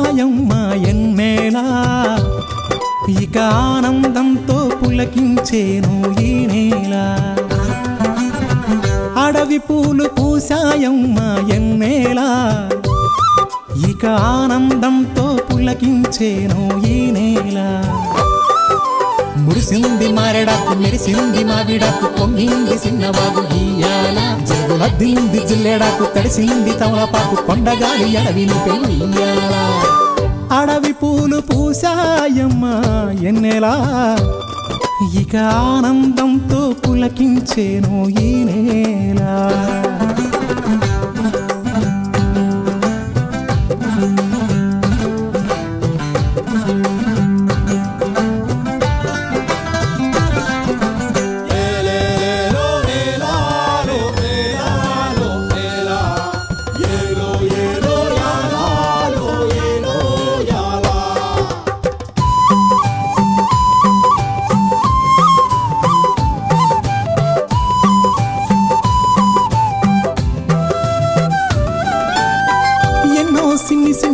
పూసాయమ్మ ఎన్నేలా ఇక ఆనందంతో పులకించేను ఈ నేల అడవి పూలు పూసాయమ్మ ఎన్నేలా ఇక ఆనందంతో పులకించేను ఈ నేల మురిసింది మారెడాకు మెరిసింది మావిడాకు పొంగింది సిన్నవాగు ఇయ్యాల జగులద్దింది జిల్లెడాకు తడిసింది తమలపాకు కొండగాలి అడవిని పెయ్యాల అడవి పూలు పూసాయమ్మ ఎన్నెలా ఇక ఆనందంతో పులకించేను ఈ నేల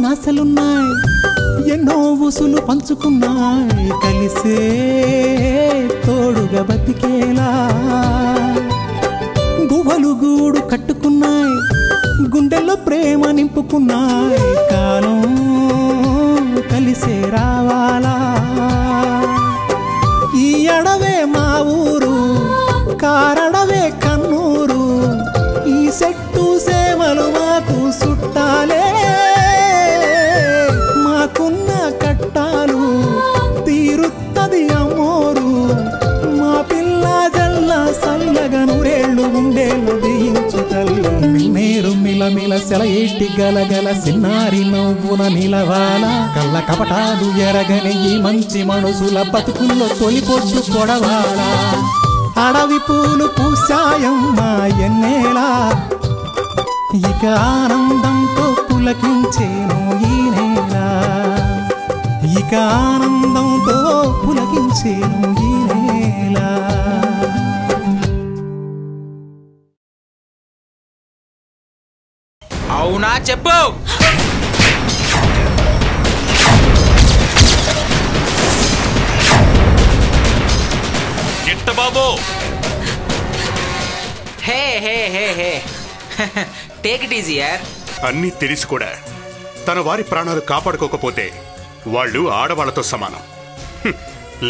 ఆశలున్నాయి ఎన్నో ఊసులు పంచుకున్నాయి కలిసే తోడుగా బతికేలా గువ్వలు గూడు కట్టుకున్నాయి గుండెల్లో ప్రేమ నింపుకున్నాయి కాలం కలిసే రావాలా ఈ అడవే మా ఊరు కారడవే కన్నూరు ఈ చెట్టు సేమలు మాకు చుట్టాలే మాకున్న కట్టాలు తీరుత్తది అమ్మోరు మా పిల్ల జల్ల సల్లగా నూరేళ్ళు ఉండేళ్ళు దీయించు తల్లి మేరు మిలమిల సెలయేటి గలగల సిన్నారి నవ్వున నిలవాల కళ్ళ కపటాలు ఎరగని ఈ మంచి మనసుల బతుకుల్లో తొలిపొట్టు కొడవాల అడవి పూలు పూసాయమ్మ ఎన్నేలా ఇక ఆనందంతో పులకించేను ఈ నేల ఇక ఆనందంతో పులకించేను ఈ నేల అవునా చెప్పు గిట్ట బాబు హే హే హే హే టేక్ ఇట్ ఈజీ యార్ అన్నీ తెలిసి కూడా తన వారి ప్రాణాలు కాపాడుకోకపోతే వాళ్ళు ఆడవాళ్లతో సమానం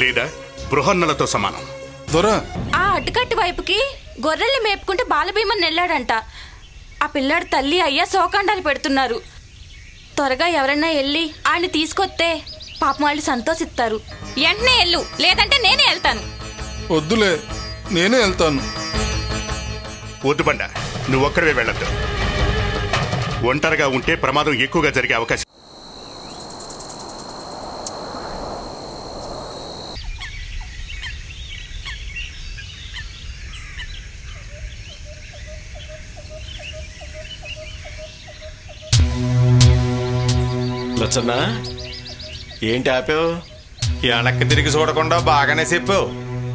లేదా బృహన్నలతో సమానం. దొర ఆ అడ్డుకట్టి వైపుకి గొర్రెల్ని మేపుకుంటే బాలభీమన్ వెళ్ళాడంట. ఆ పిల్లాడు తల్లి అయ్యా శోకాండాలు పెడుతున్నారు. త్వరగా ఎవరన్నా వెళ్ళి ఆయన్ని తీసుకొస్తే పాపం వాళ్ళు సంతోషిస్తారు. వెంటనే వెళ్ళు, లేదంటే నేనే వెళ్తాను. వద్దులే, నేనే వెళ్తాను. వద్దు బండ, నువ్వొక్కడివే వెళ్ళొద్దు. ఒంటరిగా ఉంటే ప్రమాదం ఎక్కువగా జరిగే అవకాశం. లచ్చన్న, ఏంటి ఆపావు? వెనక్కి తిరిగి చూడకుండా బాగానే చెప్పావు.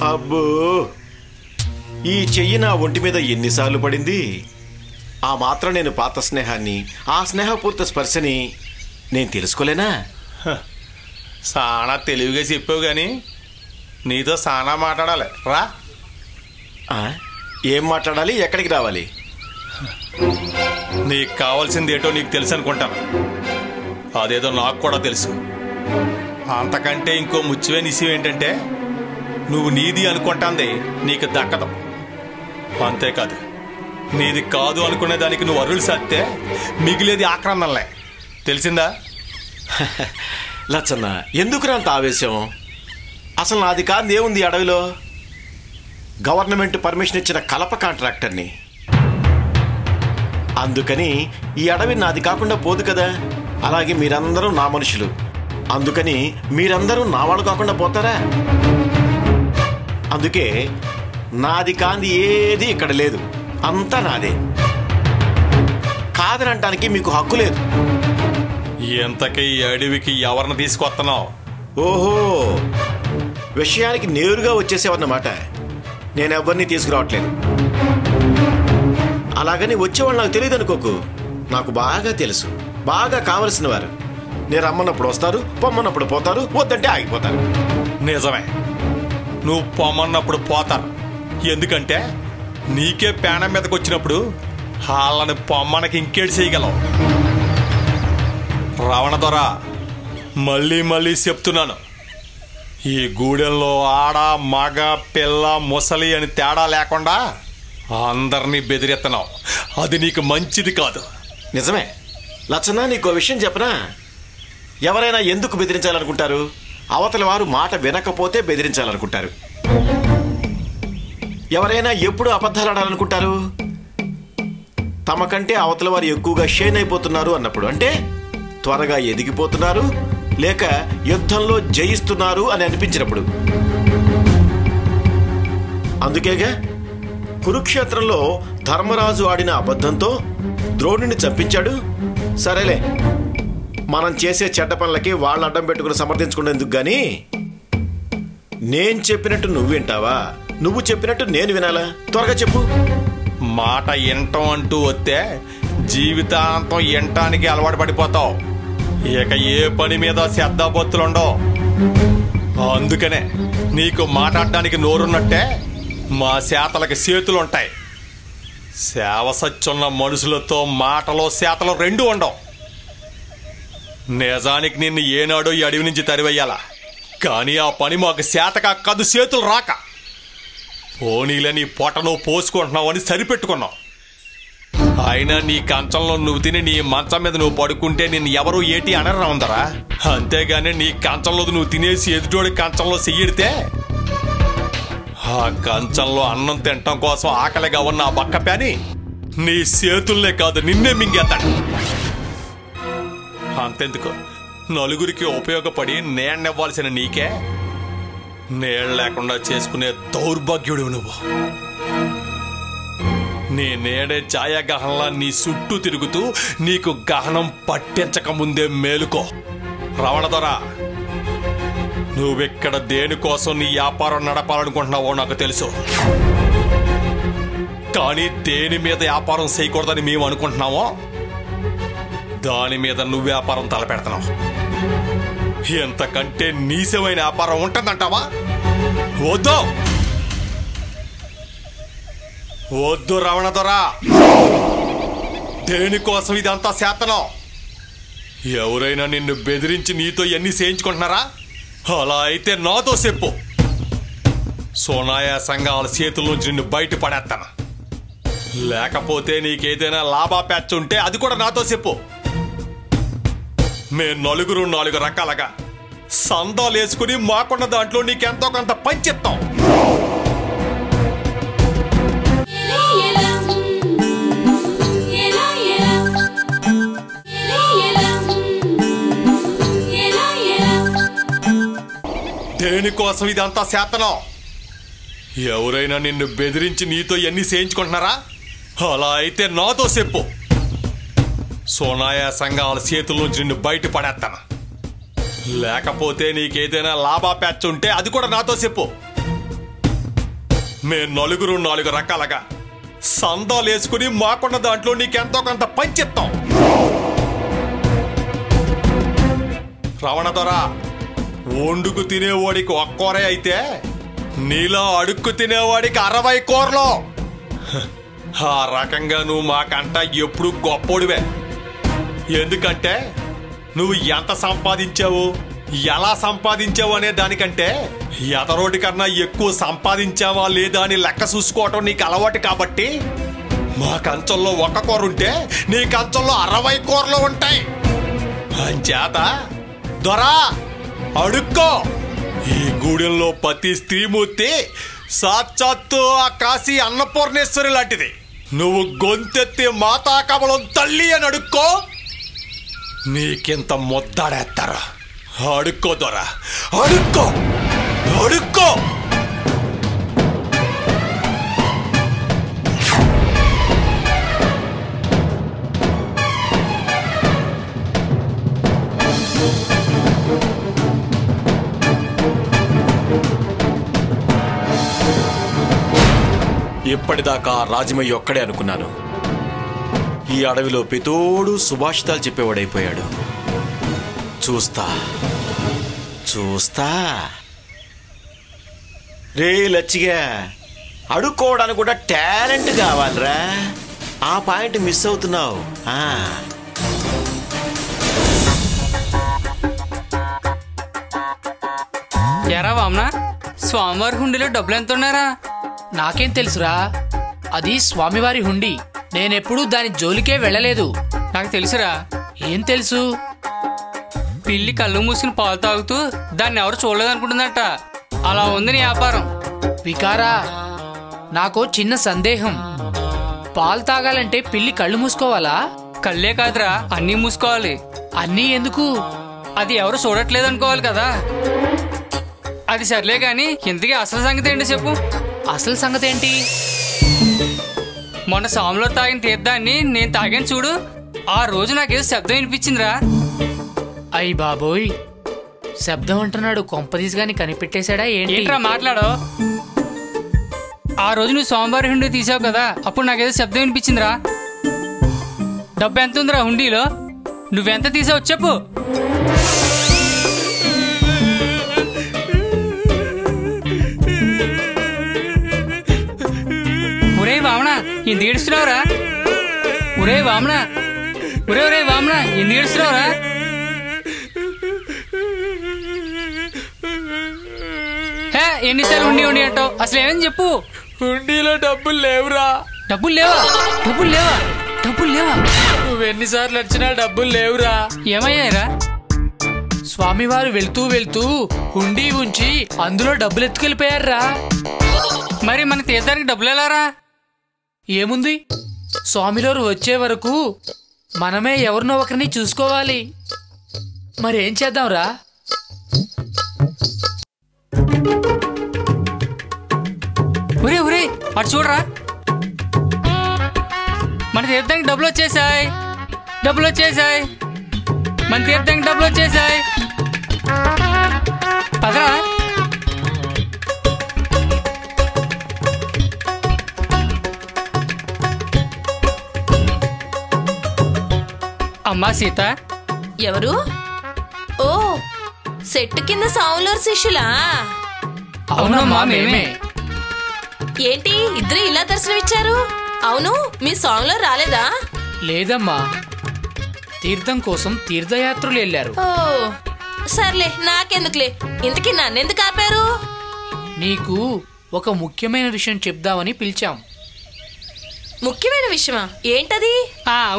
అబ్బో, ఈ చెయ్యి నా ఒంటి మీద ఎన్నిసార్లు పడింది. ఆ మాత్రం నేను పాత స్నేహాన్ని, ఆ స్నేహపూర్త స్పర్శని నేను తెలుసుకోలేనా? సానా తెలివిగా చెప్పావు గాని నీతో సానా మాట్లాడాలి. రా. ఏం మాట్లాడాలి? ఎక్కడికి రావాలి? నీకు కావాల్సింది ఏటో నీకు తెలుసు అనుకుంటాను. అదేదో నాకు కూడా తెలుసు. అంతకంటే ఇంకో ముఖ్యమైన విషయం ఏంటంటే, నువ్వు నీది అనుకుంటాంది నీకు దక్కదు. అంతేకాదు, నీది కాదు అనుకునే దానికి నువ్వు అరులు సత్తే మిగిలేది ఆక్రమణలే. తెలిసిందా? లచ్చన్న, ఎందుకు అంత ఆవేశం? అసలు నాది కాదు ఏముంది అడవిలో? గవర్నమెంట్ పర్మిషన్ ఇచ్చిన కలప కాంట్రాక్టర్ని. అందుకని ఈ అడవి నాది కాకుండా పోదు కదా. అలాగే మీరందరూ నా మనుషులు, అందుకని మీరందరూ నా వాళ్ళు కాకుండా పోతారా? అందుకే నాది కాంది ఏది ఇక్కడ లేదు, అంతా నాదే. కాదనంటానికి మీకు హక్కు లేదు. ఎంతకీ ఈ అడవికి ఎవరిని తీసుకొస్తున్నావు? ఓహో, విషయానికి నేరుగా వచ్చేసేవన్నమాట. నేనెవరిని తీసుకురావట్లేదు. అలాగని వచ్చేవాళ్ళు నాకు తెలియదు అనుకోకు. నాకు బాగా తెలుసు, బాగా కావలసిన వారు. నేను రమ్మన్నప్పుడు వస్తారు, పొమ్మన్నప్పుడు పోతారు, వద్దంటే ఆగిపోతారు. నిజమే, నువ్వు పొమ్మన్నప్పుడు పోతారు. ఎందుకంటే నీకే పేనం మీదకి వచ్చినప్పుడు వాళ్ళని పొమ్మనకి ఇంకేడు చేయగలవు. రావణ దొర, మళ్ళీ మళ్ళీ చెప్తున్నాను, ఈ గూడెంలో ఆడ మగ పిల్ల ముసలి అని తేడా లేకుండా అందరినీ బెదిరెత్తనావు. అది నీకు మంచిది కాదు. నిజమే లచ్చన్న, నీకో విషయం చెప్పనా? ఎవరైనా ఎందుకు బెదిరించాలనుకుంటారు? అవతల వారు మాట వినకపోతే బెదిరించాలనుకుంటారు. ఎవరైనా ఎప్పుడు అబద్ధాలు ఆడాలనుకుంటారు? తమకంటే అవతల వారు ఎక్కువగా షేన్ అయిపోతున్నారు అన్నప్పుడు, అంటే త్వరగా ఎదిగిపోతున్నారు లేక యుద్ధంలో జయిస్తున్నారు అని అనిపించినప్పుడు. అందుకేగా కురుక్షేత్రంలో ధర్మరాజు ఆడిన అబద్ధంతో ద్రోణుని చంపించాడు. సరేలే, మనం చేసే చెడ్డ పనులకి వాళ్ళు అడ్డం పెట్టుకుని సమర్థించుకునేందుకు గాని నేను చెప్పినట్టు నువ్వు వింటావా? నువ్వు చెప్పినట్టు నేను వినాలా? త్వరగా చెప్పు. మాట వినటం అంటూ వస్తే జీవితాంతం వినటానికి అలవాటు పడిపోతావు. ఇక ఏ పని మీద శ్రద్ధాబొత్తులుండవు. అందుకనే నీకు మాట్లాడడానికి నోరున్నట్టే మా చేతలకి చేతులుంటాయి. సేవ సచ్చున్న మనుషులతో మాటలో చేతలు రెండూ ఉండవు. నిజానికి నిన్ను ఏనాడో ఈ అడవి నుంచి తరివెయ్యాలా, కానీ ఆ పని మాకు చేతగా కదు, చేతులు రాక. పోనీలే నీ పొట్ట నువ్వు పోసుకుంటున్నావు అని సరిపెట్టుకున్నావు. అయినా నీ కంచంలో నువ్వు తిని నీ మంచం మీద నువ్వు పడుకుంటే నిన్ను ఎవరు ఏటి అనరా ఉందరా? అంతేగాని నీ కంచంలో నువ్వు తినేసి ఎదుటోడి కంచంలో చెయ్యిడితే ఆ కంచంలో అన్నం తినటం కోసం ఆకలిగా ఉన్న ఆ బక్క ప్యాని నీ చేతుల్నే కాదు నిన్నే మింగేస్తాడు. అంతెందుకు, నలుగురికి ఉపయోగపడి నేనివ్వాల్సిన నీకే నీళ్ళు లేకుండా చేసుకునే దౌర్భాగ్యుడు నువ్వు. నీ నేడే ఛాయాగహనంలా నీ చుట్టూ తిరుగుతూ నీకు గహనం పట్టించక ముందే మేలుకో. రావణ దొర, నువ్వెక్కడ దేనికోసం నీ వ్యాపారం నడపాలనుకుంటున్నావో నాకు తెలుసు. కానీ దేని మీద వ్యాపారం చేయకూడదని మేము అనుకుంటున్నామో దాని మీద నువ్వు వ్యాపారం తలపెడుతున్నావు. ఎంతకంటే నీచమైన వ్యాపారం ఉంటుందంటావా? వద్దు వద్దు రావణ దొర, దేనికోసం ఇదంతా శాతనం? ఎవరైనా నిన్ను బెదిరించి నీతో ఎన్ని చేయించుకుంటున్నారా? అలా అయితే నాతో చెప్పు. సునాయాసంగా వాళ్ళ చేతుల్లోంచి నిన్ను బయట పడేస్తాను. లేకపోతే నీకేదైనా లాభాపేచ్చ ఉంటే అది కూడా నాతో చెప్పు. మేము నలుగురు 4 రకాలుగా సందాలు వేసుకుని మాకున్న దాంట్లో నీకెంతో కొంత పంచిస్తాం. దేనికోసం ఇదంతా శాతనం? ఎవరైనా నిన్ను బెదిరించి నీతో ఎన్ని చేయించుకుంటున్నారా? అలా అయితే నాతో చెప్పు. సునాయాసంగా వాళ్ళ చేతుల్లోంచి నిన్ను బయట పడేస్తాను. లేకపోతే నీకేదైనా లాభాపేచ్చ ఉంటే అది కూడా నాతో చెప్పు. మేము నలుగురు 4 రకాలుగా సందాలు వేసుకుని మాకున్న దాంట్లో నీకెంతో కొంత పంచిస్తాం. రావణ దొర, వండుకు తినేవాడికి 1 కూరే అయితే నీలో అడుక్కు తినేవాడికి 60 కూరలు. ఆ రకంగా నువ్వు మాకంట ఎప్పుడు గొప్పోడివే. ఎందుకంటే నువ్వు ఎంత సంపాదించావు, ఎలా సంపాదించావు అనే దానికంటే ఎదరోటి కన్నా ఎక్కువ సంపాదించావా లేదా అని లెక్క చూసుకోవటం నీకు అలవాటు. కాబట్టి మా కంచంలో 1 కూర ఉంటే నీ కంచంలో 60 కూరలు ఉంటాయి. అంచేత దొరా అడుక్కో. ఈ గూడెంలో ప్రతి స్త్రీమూర్తి సాక్షాత్తు ఆ కాశీ అన్నపూర్ణేశ్వరి లాంటిది. నువ్వు గొంతెత్తి మాతా కమలం తల్లి అని అడుక్కో, నీకింత మొత్తాడేస్తారు. అడుక్కో దొరా, అడుక్కో అడుక్కో. ఇప్పటిదాకా రాజమయ్య ఒక్కడే అనుకున్నాను. ఈ అడవిలో పితోడు సుభాషితాలు చెప్పేవాడైపోయాడు. చూస్తా చూస్తా. రే లచ్చిగా, అడుక్కోవడానికి కూడా టాలెంట్ కావాలరా. ఆ పాయింట్ మిస్ అవుతున్నావు. ఎరా వామనా, స్వామివారి హుండీలో డబ్బులు ఎంత ఉన్నారా? నాకేం తెలుసురా, అది స్వామివారి హుండీ. నేనెప్పుడూ దాని జోలికే వెళ్ళలేదు. నాకు తెలుసురా. ఏం తెలుసు? పిల్లి కళ్ళు మూసుకుని పాలు తాగుతూ దాన్ని ఎవరు చూడలేదనుకుంటుందట. అలా ఉంది నీ వ్యాపారం. వికారా, నాకు చిన్న సందేహం. పాలు తాగాలంటే పిల్లి కళ్ళు మూసుకోవాలా? కళ్ళే కాదురా, అన్నీ మూసుకోవాలి. అన్నీ ఎందుకు? అది ఎవరు చూడట్లేదు అనుకోవాలి కదా. అది సర్లే గాని ఇంతకీ అసలు సంగతి ఏంటి చెప్పు. అసలు సంగతి ఏంటి? మొన్న సాములో తాగిన తీర్థాన్ని నేను తాగాను చూడు. ఆ రోజు నాకేదో శబ్దం వినిపించిందిరా. అయ్యి బాబోయ్, శబ్దం అంటున్నాడు. కొంపదీసి గాని కనిపెట్టేశాడా ఏంట్రా మాట్లాడో? ఆ రోజు నువ్వు స్వామివారి హుండీ తీసావు కదా, అప్పుడు నాకేదో శబ్దం వినిపించిందిరా. డబ్బు ఎంత ఉందిరా హుండీలో? నువ్వెంత తీసావు చెప్పు. ఒరే వామనా, ఎందుకు ఏడుస్తున్నావురా? ఒరే వామనా, ఒరే వామనా, ఎందుకు ఏడుస్తున్నావురా? ఎన్నిసార్లు ఉండి అంటావు? అసలు ఏమని చెప్పు. హుండీలో డబ్బులు లేవురా. డబ్బులు లేవా? డబ్బులు లేవా? డబ్బులు లేవా? నువ్వెన్నిసార్లు వచ్చినా డబ్బులు లేవురా. ఏమయ్యారా? స్వామివారు వెళ్తూ వెళ్తూ హుండీ ఉంచి అందులో డబ్బులు ఎత్తుకెళ్ళిపోయారా. మరి మన తీర్థానికి డబ్బులు ఎలారా? ఏముంది, స్వామివారు వచ్చే వరకు మనమే ఎవరినో ఒకరిని చూసుకోవాలి. మరేం చేద్దాంరా? ఒరే ఒరే, అటు చూడరా. మన తీర్థానికి డబ్బులు వచ్చేసాయి. డబ్బులు వచ్చేసాయి. మన తీర్థానికి డబ్బులు వచ్చేసాయి. పదరా. అమ్మా సీత. ఎవరు? ఓ, చెట్టు కింద సావులూరు శిష్యులా? అవునమ్మా, మేమే. ఏంటి ఇద్దరు ఇలా దర్శనమిచ్చారు? అవును, మీ స్వామిలో రాలేదా? లేదమ్మా, తీర్థం కోసం తీర్థయాత్రలు వెళ్ళారు. ఓ సర్లే, నాకెందుకులే. ఇంతకీ నన్నెందుకు ఆపారు? నీకు ఒక ముఖ్యమైన విషయం చెప్దామని పిలిచాం. ముఖ్యమైన విషయమా? ఏంటది?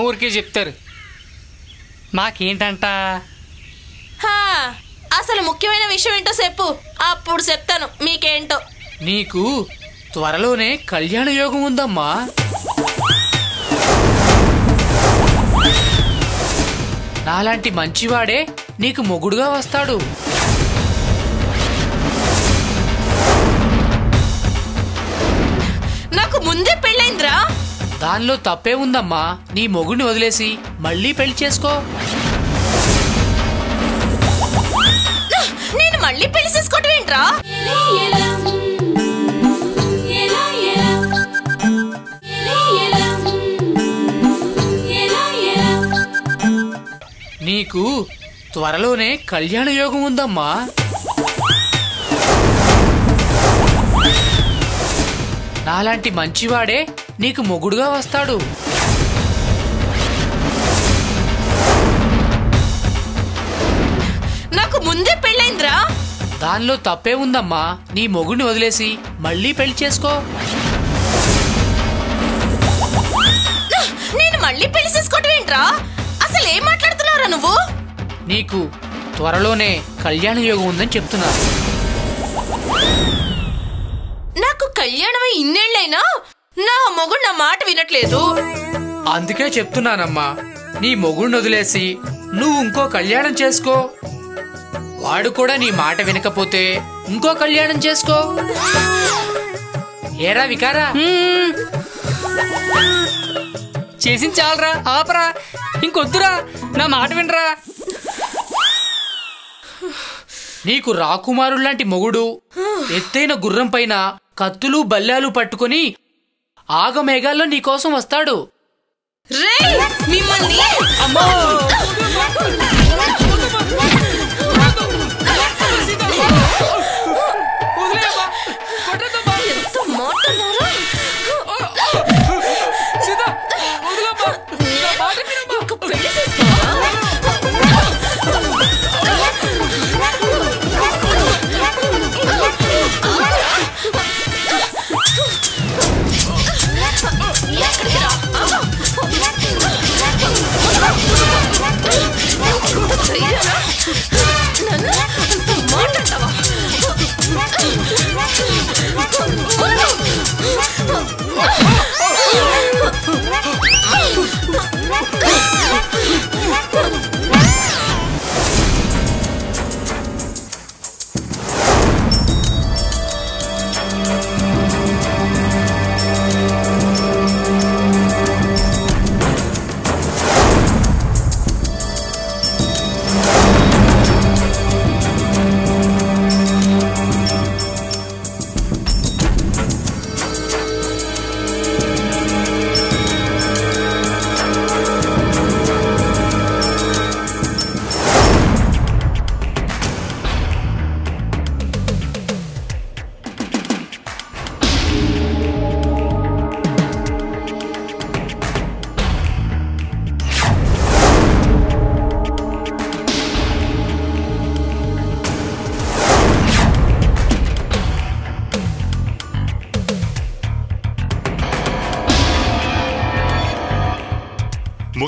ఊరికే చెప్తారు. మాకేంటంట? అసలు ముఖ్యమైన విషయం ఏంటో చెప్పు, అప్పుడు చెప్తాను మీకేంటో. నీకు త్వరలోనే కళ్యాణ యోగం ఉందమ్మా. నాలాంటి మంచివాడే నీకు మొగుడుగా వస్తాడు. నాకు ముందే పెళ్ళైందిరా. దానిలో తప్పే ఉందమ్మా. నీ మొగుడిని వదిలేసి మళ్ళీ పెళ్లి చేసుకో. నేను మళ్ళీ పెళ్లి చేసుకోవటం ఏంట్రా? నీకు త్వరలోనే కళ్యాణ యోగం ఉందమ్మా. నాలాంటి మంచివాడే నీకు మొగుడుగా వస్తాడు. నాకు ముందే పెళ్ళైందిరా. దానిలో తప్పే ఉందమ్మా. నీ మొగుడిని వదిలేసి మళ్ళీ పెళ్లి చేసుకో. నేను మళ్ళీ పెళ్లి చేసుకోవటం ఏంట్రా? అసలు ఏం మాట్లాడుతున్నావురా నువ్వు? నీకు త్వరలోనే కళ్యాణ యోగం ఉందని చెప్తున్నా. నాకు కళ్యాణమై ఇన్నేళ్ళైనా నా మొగుడు నా మాట వినట్లేదు. అందుకే చెప్తున్నానమ్మా, నీ మొగుడిని వదిలేసి నువ్వు ఇంకో కళ్యాణం చేసుకో. వాడు కూడా నీ మాట వినకపోతే ఇంకో కళ్యాణం చేసుకో. ఏరా వికారా? చేసింది చాలరా, ఆపరా. ఇంకొద్దురా, నా మాట వినరా. నీకు రాకుమారులాంటి మొగుడు ఎత్తైన గుర్రం పైన కత్తులు బల్లాలు పట్టుకుని ఆగమేఘాల్లో నీకోసం వస్తాడు. రేయ్ మిమ్మల్ని! అమ్మో!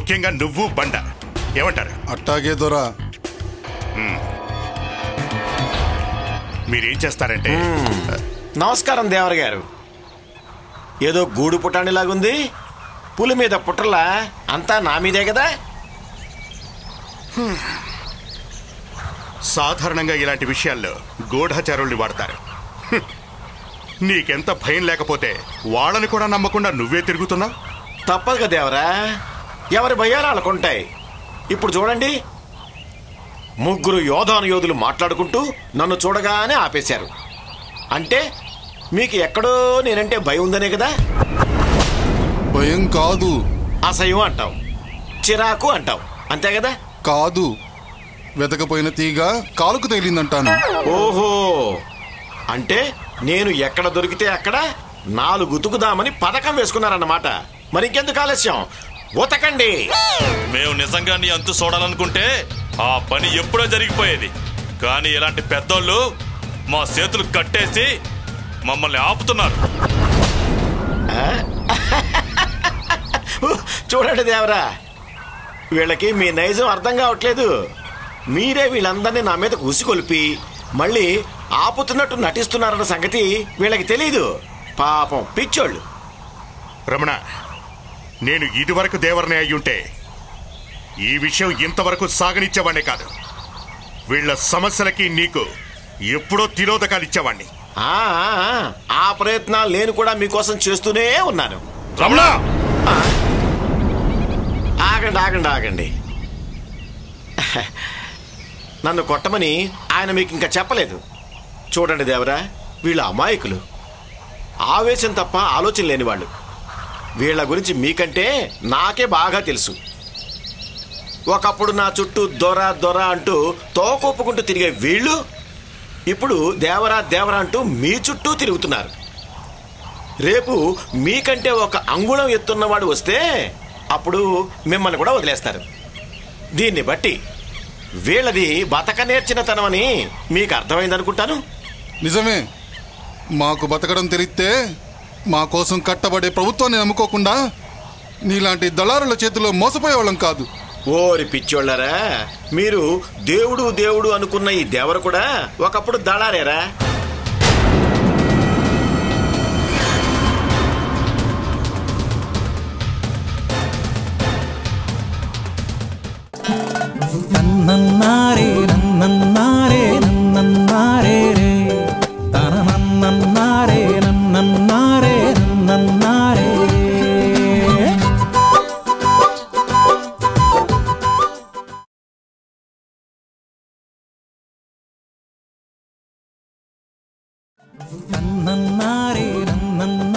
ముఖ్యంగా నువ్వు బండ ఏమంటారు? అట్టాగే దొరా. మీరేం చేస్తారంటే నమస్కారం దేవర గారు. ఏదో గూడు పుటాణిలాగుంది, పులి మీద పుట్రలా, అంతా నా మీదే కదా? సాధారణంగా ఇలాంటి విషయాల్లో గూఢచారుల్ని వాడతారు. నీకెంత భయం లేకపోతే వాళ్ళని కూడా నమ్మకుండా నువ్వే తిరుగుతున్నావు. తప్పదు కదా దేవరా, ఎవరి భయాలు వాళ్ళకుంటాయి. ఇప్పుడు చూడండి, ముగ్గురు యోధులు మాట్లాడుకుంటూ నన్ను చూడగానే ఆపేశారు. అంటే మీకు ఎక్కడో నేనంటే భయం ఉందనే కదా? భయం కాదు. అసహ్యం అంటావు, చిరాకు అంటావు, అంతే కదా? కాదు, వెతకపోయిన తీగ కాలుకు తగిలిందంటాను. ఓహో, అంటే నేను ఎక్కడ దొరికితే అక్కడ 4 ఉతుకుదామని పథకం వేసుకున్నారన్నమాట. మరి ఇంకెందుకు ఆలస్యం, ఉతకండి. మేము నిజంగా నీ అంతు చూడాలనుకుంటే ఆ పని ఎప్పుడో జరిగిపోయేది. కానీ ఇలాంటి పెద్దోళ్ళు మా చేతులు కట్టేసి మమ్మల్ని ఆపుతున్నారు. చూడండి దేవరా, వీళ్ళకి మీ నైజం అర్థం కావట్లేదు. మీరే వీళ్ళందరినీ నా మీద ఉసికొల్పి మళ్ళీ ఆపుతున్నట్టు నటిస్తున్నారన్న సంగతి వీళ్ళకి తెలీదు. పాపం పిచ్చోళ్ళు. రమణ, నేను ఇదివరకు దేవరనే అయ్యుంటే ఈ విషయం ఇంతవరకు సాగనిచ్చేవాడినే కాదు. వీళ్ళ సమస్యలకి నీకు ఎప్పుడో తిరోధకాలు ఇచ్చేవాడిని. ఆ ప్రయత్నాలు నేను కూడా మీకోసం చేస్తూనే ఉన్నాను. రమణ, ఆగండి ఆగండి ఆగండి. నన్ను కొట్టమని ఆయన మీకు ఇంకా చెప్పలేదు. చూడండి దేవరా, వీళ్ళ అమాయకులు, ఆవేశం తప్ప ఆలోచన లేని వాళ్ళు. వీళ్ళ గురించి మీకంటే నాకే బాగా తెలుసు. ఒకప్పుడు నా చుట్టూ దొర దొర అంటూ తోకొప్పుకుంటూ తిరిగే వీళ్ళు ఇప్పుడు దేవరా దేవరా అంటూ మీ చుట్టూ తిరుగుతున్నారు. రేపు మీకంటే ఒక అంగుళం ఎత్తున్నవాడు వస్తే అప్పుడు మిమ్మల్ని కూడా వదిలేస్తారు. దీన్ని బట్టి వీళ్ళది బతక నేర్చిన తనమని మీకు అర్థమైందనుకుంటాను. నిజమే, మాకు బతకడం తెలిస్తే మా కోసం కట్టబడే ప్రభుత్వాన్ని నమ్ముకోకుండా నీలాంటి దళారుల చేతిలో మోసపోయేవాళ్ళం కాదు. ఓరి పిచ్చోళ్ళారా, మీరు దేవుడు దేవుడు అనుకున్న ఈ దేవర కూడా ఒకప్పుడు దళారేరా. నన్నన్నారే నన్నన్నారే నన్నన్నారే రే తన నన్నన్నారే నన్నన్నారే నన్నన్నారే. నన్నన్నారే నన్నన్నారే